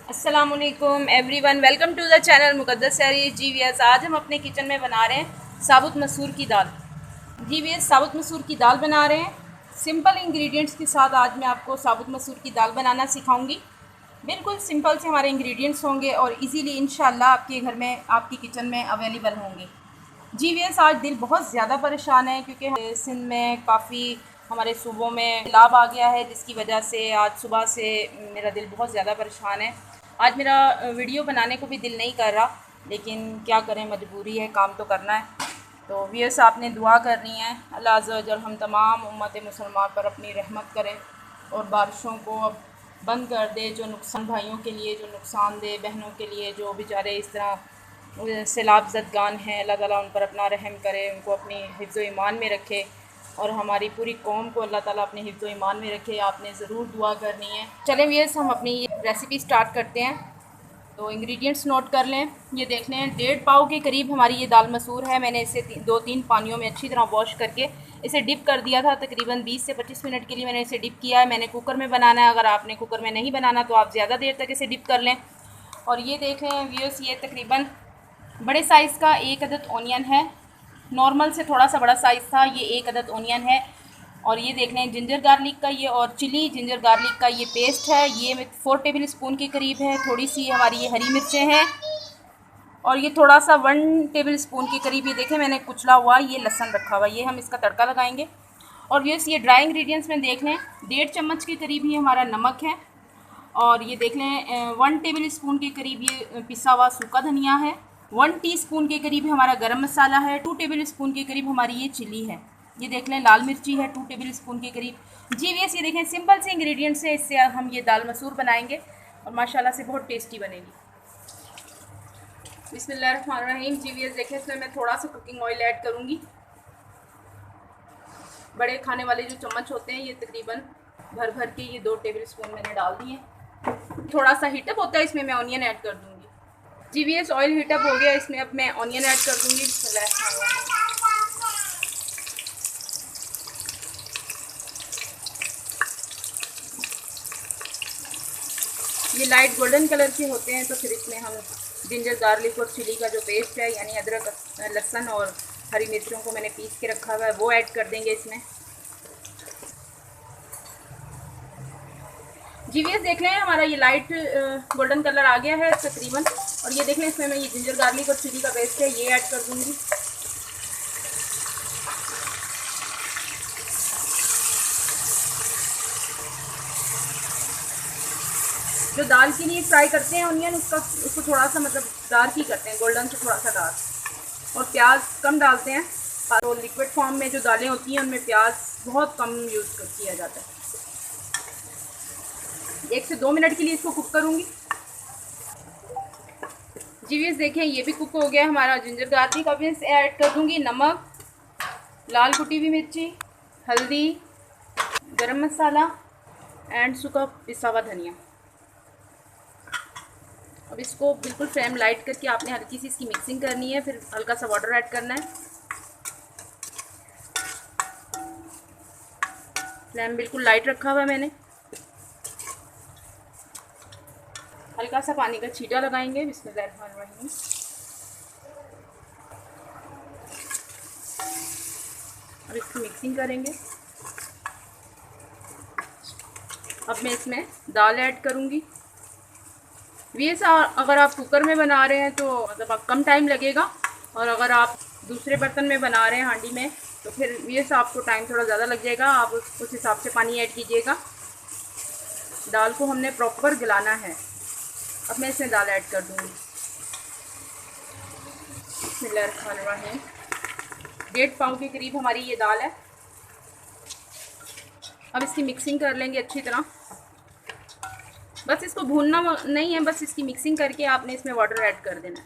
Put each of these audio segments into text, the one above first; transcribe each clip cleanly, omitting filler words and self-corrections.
अस्सलामुअलैकुम everyone, welcome to the channel Muqaddas Sairi. जी VS, आज हम अपने किचन में बना रहे हैं साबुत मसूर की दाल। जी वीएस, साबुत मसूर की दाल बना रहे हैं सिंपल इंग्रेडिएंट्स के साथ। आज मैं आपको साबुत मसूर की दाल बनाना सिखाऊंगी। बिल्कुल सिंपल से हमारे इंग्रेडिएंट्स होंगे और इजीली इंशाल्लाह आपके घर में, आपकी किचन में अवेलेबल होंगे। जी वीएस, आज दिल बहुत ज़्यादा परेशान है क्योंकि सिंध में काफ़ी हमारे सूबों में सैलाब आ गया है, जिसकी वजह से आज सुबह से मेरा दिल बहुत ज़्यादा परेशान है। आज मेरा वीडियो बनाने को भी दिल नहीं कर रहा, लेकिन क्या करें, मजबूरी है, काम तो करना है। तो वीएस, आपने दुआ करनी है अल्लाह अज़्ज़ व जल हम तमाम उम्मत मुसलमान पर अपनी रहमत करे और बारिशों को अब बंद कर दे। जो नुकसान भाइयों के लिए, जो नुकसान दे बहनों के लिए, जो बेचारे इस तरह सैलाब ज़दगान हैं, अल्लाह ताला उन पर अपना रहम करे, उनको अपनी हिफ्ज़ ईमान में रखे और हमारी पूरी कौम को अल्लाह ताला अपने हिफ्ज़ ईमान में रखे। आपने ज़रूर दुआ करनी है। चलें व्यूअर्स, हम अपनी ये रेसिपी स्टार्ट करते हैं। तो इंग्रेडिएंट्स नोट कर लें। ये देख लें, 1.5 पाव के करीब हमारी ये दाल मसूर है। मैंने इसे 2-3 पानियों में अच्छी तरह वॉश करके इसे डिप कर दिया था। तकरीबन 20 से 25 मिनट के लिए मैंने इसे डिप किया है। मैंने कुकर में बनाना है, अगर आपने कुकर में नहीं बनाना तो आप ज़्यादा देर तक इसे डिप कर लें। और ये देख लें व्यूअर्स, ये तकरीबन बड़े साइज़ का 1 अदद ओनियन है। नॉर्मल से थोड़ा सा बड़ा साइज़ था, ये 1 अदद ओनियन है। और ये देख लें, जिंजर गार्लिक का ये और चिली जिंजर गार्लिक का ये पेस्ट है, ये 4 टेबल स्पून के करीब है। थोड़ी सी हमारी ये हरी मिर्चें हैं और ये थोड़ा सा 1 टेबल स्पून के करीब, ये देखें मैंने कुचला हुआ ये लहसुन रखा हुआ, ये हम इसका तड़का लगाएंगे। और ये ड्राई इंग्रेडिएंट्स में देख लें, 1.5 चम्मच के करीब ही हमारा नमक है। और ये देख लें 1 टेबल स्पून के करीब ये पिसा हुआ सूखा धनिया है। 1 टीस्पून के करीब हमारा गरम मसाला है। 2 टेबल स्पून के करीब हमारी ये चिली है। ये देख लें लाल मिर्ची है 2 टेबल स्पून के करीब। जी वीएस, ये देखें सिंपल से इंग्रेडिएंट्स है, इससे हम ये दाल मसूर बनाएंगे और माशाल्लाह से बहुत टेस्टी बनेगी। बिस्मिल्लाहिर्रहमानिर्रहीम। जी वीएस देखें, इसमें मैं थोड़ा सा कुकिंग ऑयल ऐड करूँगी। बड़े खाने वाले जो चम्मच होते हैं, ये तकरीबन भर भर के ये 2 टेबल स्पून मैंने डाल दिए। थोड़ा सा हीटअप होता है, इसमें मैं ऑनियन ऐड कर दूँगी। जी वीएस, ऑयल हीटअप हो गया, इसमें अब मैं ऑनियन ऐड कर दूँगी। ये लाइट गोल्डन कलर के होते हैं तो फिर इसमें हम जिंजर गार्लिक और चिली का जो पेस्ट है, यानी अदरक लहसुन और हरी मिर्चों को मैंने पीस के रखा हुआ है, वो ऐड कर देंगे इसमें। जी वीएस देख लें, हमारा ये लाइट गोल्डन कलर आ गया है तकरीबन। और ये देख लें, इसमें मैं ये जिंजर गार्लिक और चिली का पेस्ट है, ये ऐड कर दूँगी। जो दाल के लिए फ्राई करते हैं ऑनियन, उसको थोड़ा सा मतलब डार्क ही करते हैं, गोल्डन से थोड़ा सा डार्क। और प्याज कम डालते हैं। तो लिक्विड फॉर्म में जो दालें होती हैं उनमें प्याज बहुत कम यूज़ किया जाता है। 1 से 2 मिनट के लिए इसको कुक करूँगी। जी वीएस देखें, ये भी कुक हो गया हमारा। जिंजर गार्लिक अब इसे ऐड कर दूँगी। नमक, लाल कुटी हुई मिर्ची, हल्दी, गरम मसाला एंड सूखा पिसा हुआ धनिया। अब इसको बिल्कुल फ्लेम लाइट करके आपने हल्की सी इसकी मिक्सिंग करनी है, फिर हल्का सा वाटर ऐड करना है। फ्लेम बिल्कुल लाइट रखा हुआ है मैंने। हल्का सा पानी का छींटा लगाएंगे। बिस्मिल्लाहिर्रहमानिर्रहीम। अब इसकी मिक्सिंग करेंगे। अब मैं इसमें दाल ऐड करूँगी। वीएस, अगर आप कुकर में बना रहे हैं तो मतलब आप कम टाइम लगेगा, और अगर आप दूसरे बर्तन में बना रहे हैं हांडी में, तो फिर वीएस आपको टाइम थोड़ा ज़्यादा लग जाएगा। आप उस हिसाब से पानी ऐड कीजिएगा। दाल को हमने प्रॉपर गलाना है। अब मैं इसमें दाल ऐड कर दूँगी। बिस्मिल्लाहिर्रहमानिर्रहीम। 1.5 पाव के करीब हमारी ये दाल है। अब इसकी मिक्सिंग कर लेंगे अच्छी तरह। बस इसको भूनना नहीं है, बस इसकी मिक्सिंग करके आपने इसमें वाटर ऐड कर देना है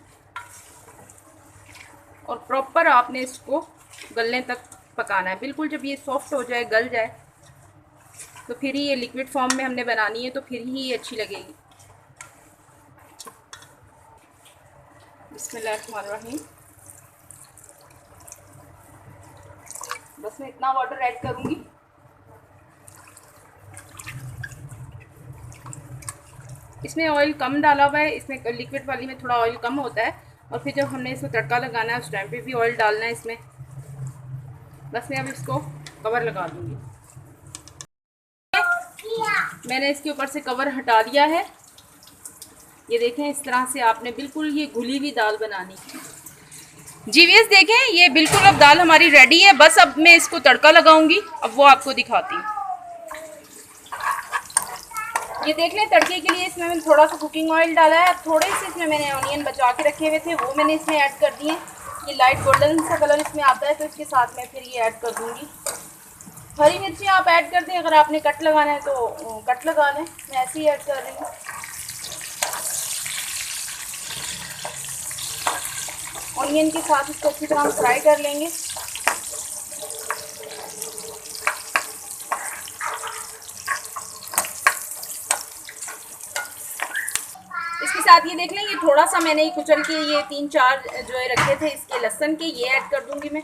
और प्रॉपर आपने इसको गलने तक पकाना है। बिल्कुल जब ये सॉफ्ट हो जाए, गल जाए, तो फिर ही ये लिक्विड फॉर्म में हमने बनानी है, तो फिर ही ये अच्छी लगेगी। बिस्मिल्लाहिर्रहमानिर्रहीम। बस मैं इतना वाटर ऐड करूँगी। इसमें ऑयल कम डाला हुआ है, इसमें लिक्विड वाली में थोड़ा ऑयल कम होता है। और फिर जब हमने इसको तड़का लगाना है उस टाइम पे भी ऑयल डालना है इसमें। बस मैं अब इसको कवर लगा दूँगी। मैंने इसके ऊपर से कवर हटा दिया है। ये देखें, इस तरह से आपने बिल्कुल ये घुली हुई दाल बनानी है। जी वीएस देखें, ये बिल्कुल अब दाल हमारी रेडी है। बस अब मैं इसको तड़का लगाऊंगी, अब वो आपको दिखाती हूँ। ये देख लें, तड़के के लिए इसमें मैंने थोड़ा सा कुकिंग ऑयल डाला है। थोड़े से इसमें मैंने ऑनियन बचा के रखे हुए थे, वो मैंने इसमें ऐड कर दिए। ये लाइट गोल्डन सा कलर इसमें आता है, तो इसके साथ मैं फिर ये ऐड कर दूँगी। हरी मिर्ची आप ऐड कर दें, अगर आपने कट लगाना है तो कट लगा लें। मैं ऐसे ही ऐड कर रही हूँ। ऑनियन के साथ इसको अच्छी तरह फ्राई कर लेंगे। इसके साथ ये देख लें, ये थोड़ा सा मैंने ये कुचल के ये 3-4 जो है रखे थे इसके लहसुन के, ये ऐड कर दूंगी मैं।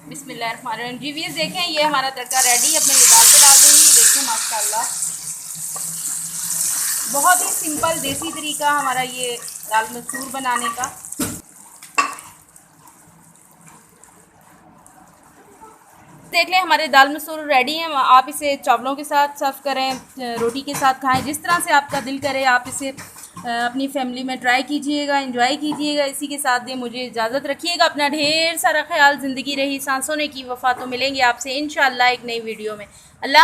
बिस्मिल्लाहिर्रहमानिर्रहीम। जी वीएस देखें, ये हमारा तड़का रेडी। अब मैं ये दाल पे डाल दूँगी। देखें माशाल्लाह, बहुत ही सिंपल देसी तरीका हमारा ये दाल मसूर बनाने का। देख लें, हमारे दाल मसूर रेडी है। आप इसे चावलों के साथ सर्व करें, रोटी के साथ खाएं, जिस तरह से आपका दिल करे। आप इसे अपनी फैमिली में ट्राई कीजिएगा, एंजॉय कीजिएगा। इसी के साथ दे मुझे इजाज़त रखिएगा। अपना ढेर सारा ख्याल। ज़िंदगी रही सांसों ने की वफ़ा। तो मिलेंगे आपसे इंशाअल्लाह एक नई वीडियो में। अल्लाह।